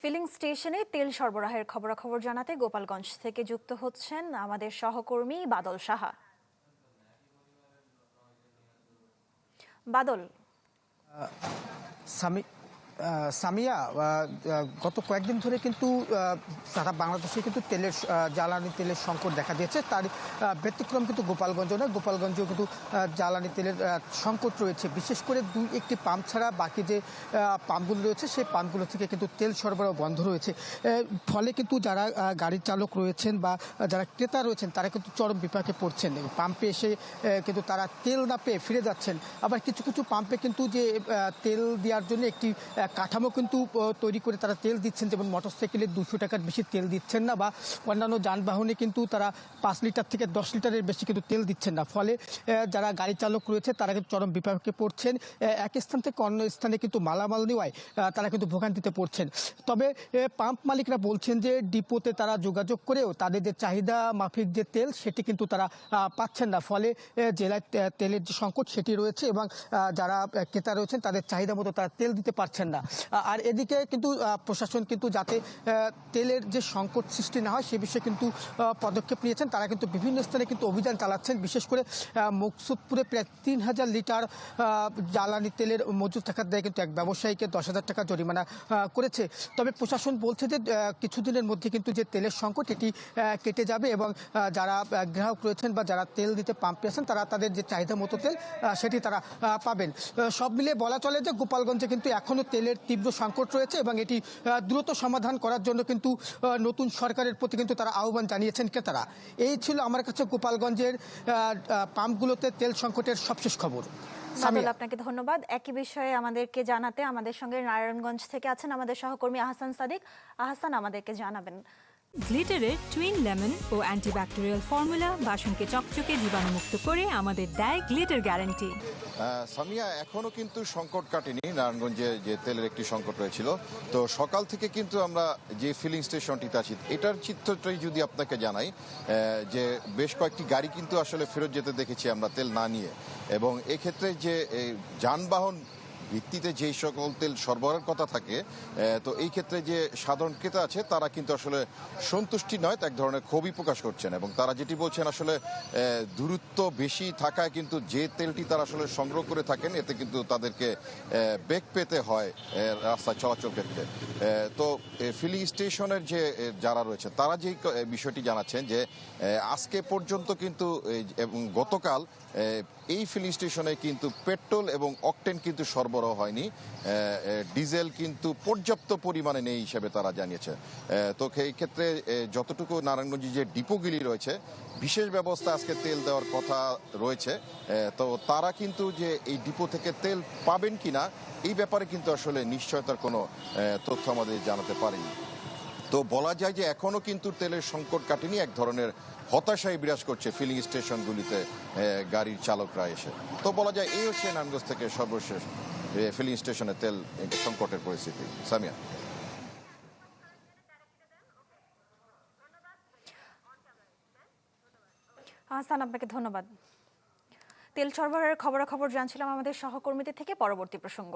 Feeling স্টেশনে তেল সরবরাহের খবরাখবর জানাতে গোপালগঞ্জ থেকে যুক্ত হচ্ছেন আমাদের সহকর্মী বাদল সাহা। বাদল, সামি সামিয়া, গত কয়েকদিন ধরে কিন্তু সারা বাংলাদেশে কিন্তু জ্বালানি তেলের সংকট দেখা দিয়েছে। তার ব্যতিক্রম কিন্তু গোপালগঞ্জ নয়, গোপালগঞ্জেও কিন্তু জ্বালানি তেলের সংকট রয়েছে। বিশেষ করে দুই একটি পাম্প ছাড়া বাকি যে পাম্পগুলো রয়েছে সেই পাম্পগুলো থেকে কিন্তু তেল সরবরাহ বন্ধ রয়েছে। ফলে কিন্তু যারা গাড়ির চালক রয়েছেন বা যারা ক্রেতা রয়েছেন তারা কিন্তু চরম বিপাকে পড়ছেন। পাম্পে এসে কিন্তু তারা তেল না পেয়ে ফিরে যাচ্ছেন। আবার কিছু কিছু পাম্পে কিন্তু যে তেল দেওয়ার জন্য একটি কাঠামো কিন্তু তৈরি করে তারা তেল দিচ্ছেন, যেমন মোটরসাইকেলে 200 টাকার বেশি তেল দিচ্ছেন না, বা অন্যান্য যানবাহনে কিন্তু তারা 5 লিটার থেকে 10 লিটারের বেশি কিন্তু তেল দিচ্ছেন না। ফলে যারা গাড়ি চালক রয়েছে তারা কিন্তু চরম বিপাকে পড়ছেন। এক স্থান থেকে অন্য স্থানে কিন্তু মালামাল নেওয়ায় তারা কিন্তু ভোগান্তিতে পড়ছেন। তবে পাম্প মালিকরা বলছেন যে ডিপোতে তারা যোগাযোগ করেও তাদের যে চাহিদা মাফিক যে তেল সেটি কিন্তু তারা পাচ্ছেন না। ফলে জেলায় তেলের যে সংকট সেটি রয়েছে, এবং যারা ক্রেতা রয়েছেন তাদের চাহিদা মতো তারা তেল দিতে পারছেন না। আর এদিকে কিন্তু প্রশাসন কিন্তু যাতে তেলের যে সংকট সৃষ্টি না হয় সে বিষয়ে কিন্তু পদক্ষেপ নিয়েছেন। তারা কিন্তু বিভিন্ন স্থানে কিন্তু অভিযান চালাচ্ছেন। বিশেষ করে মকসুদপুরে প্রায় 3000 লিটার জ্বালানি তেলের মজুদ থাকার দায়ে কিন্তু এক ব্যবসায়ীকে 10,000 টাকা জরিমানা করেছে। তবে প্রশাসন বলছে যে কিছুদিনের মধ্যে কিন্তু যে তেলের সংকট এটি কেটে যাবে, এবং যারা গ্রাহক রয়েছেন বা যারা তেল দিতে পাম্পে আছেন তারা তাদের যে চাহিদা মতো তেল সেটি তারা পাবেন। সব মিলিয়ে বলা চলে যে গোপালগঞ্জে কিন্তু এখনও তেলের তীব্র সংকট রয়েছে, এবং এটি দ্রুত সমাধান করার জন্য কিন্তু নতুন সরকারের প্রতি কিন্তু তারা আহ্বান জানিয়েছেন ক্রেতারা। এই ছিল আমার কাছে গোপালগঞ্জের পাম্পগুলোতে তেল সংকটের সবশেষ খবর। বাদল, আপনাকে ধন্যবাদ। একই বিষয়ে আমাদেরকে জানাতে আমাদের সঙ্গে নারায়ণগঞ্জ থেকে আছেন আমাদের সহকর্মী আহসান সাদিক। আহসান, আমাদেরকে জানাবেন। গ্লিটারের টুইন লেমন ও অ্যান্টিব্যাকটেরিয়াল ফর্মুলা বাসনকে চকচকে জীবাণুমুক্ত করে আমাদের দেয় গ্লিটার গ্যারান্টি। সামিয়া, এখনো কিন্তু সংকট কাটেনি। নারায়ণগঞ্জে যে তেলের একটি সংকট রয়েছিল, তো সকাল থেকে কিন্তু আমরা যে ফিলিং স্টেশনটিতে আছি এটার চিত্রটাই যদি আপনাকে জানাই, যে বেশ কয়েকটি গাড়ি কিন্তু আসলে ফেরত যেতে দেখেছি আমরা তেল না নিয়ে। এবং এক্ষেত্রে যে যানবাহন ভিত্তিতে যেই সকল তেল সরবরাহের কথা থাকে, তো এই ক্ষেত্রে যে সাধারণ ক্রেতা আছে তারা কিন্তু আসলে সন্তুষ্টি নয়, এক ধরনের ক্ষোভই প্রকাশ করছেন। এবং তারা যেটি বলছেন আসলে দূরত্ব বেশি থাকায় কিন্তু যে তেলটি তারা আসলে সংগ্রহ করে থাকেন এতে কিন্তু তাদেরকে বেগ পেতে হয় রাস্তায় চলাচল ক্ষেত্রে। তো ফিলিং স্টেশনের যে যারা রয়েছে তারা যেই বিষয়টি জানাচ্ছেন যে আজকে পর্যন্ত কিন্তু এবং গতকাল এই ফিলিং স্টেশনে কিন্তু পেট্রোল এবং অকটেন কিন্তু সরবরাহ হয়নি, ডিজেল কিন্তু পর্যাপ্ত পরিমাণে নেই হিসেবে তারা জানিয়েছে। তো এই ক্ষেত্রে যতটুকু নারায়ণগঞ্জে যে ডিপোগুলি রয়েছে বিশেষ ব্যবস্থা আজকে তেল দেওয়ার কথা রয়েছে, তো তারা কিন্তু যে এই ডিপো থেকে তেল পাবেন কিনা এই ব্যাপারে কিন্তু আসলে নিশ্চয়তার কোনো তথ্য আমাদের জানাতে পারেনি। তো বলা যায় যে এখনো কিন্তু তেলের সংকট কাটেনি, এক ধরনের হতাশাই বিরাজ করছে ফিলিং স্টেশনগুলিতে গাড়ির চালকরা এসে। তো বলা যায় এই হচ্ছে নারায়ণগঞ্জ থেকে সর্বশেষ ফিলিং স্টেশনে তেল সংকটের পরিস্থিতি। সামিয়া, আহসান, আপনাকে ধন্যবাদ। তেল সরবরাহের খবরাখবর জানছিলাম আমাদের সহকর্মীদের থেকে। পরবর্তী প্রসঙ্গ।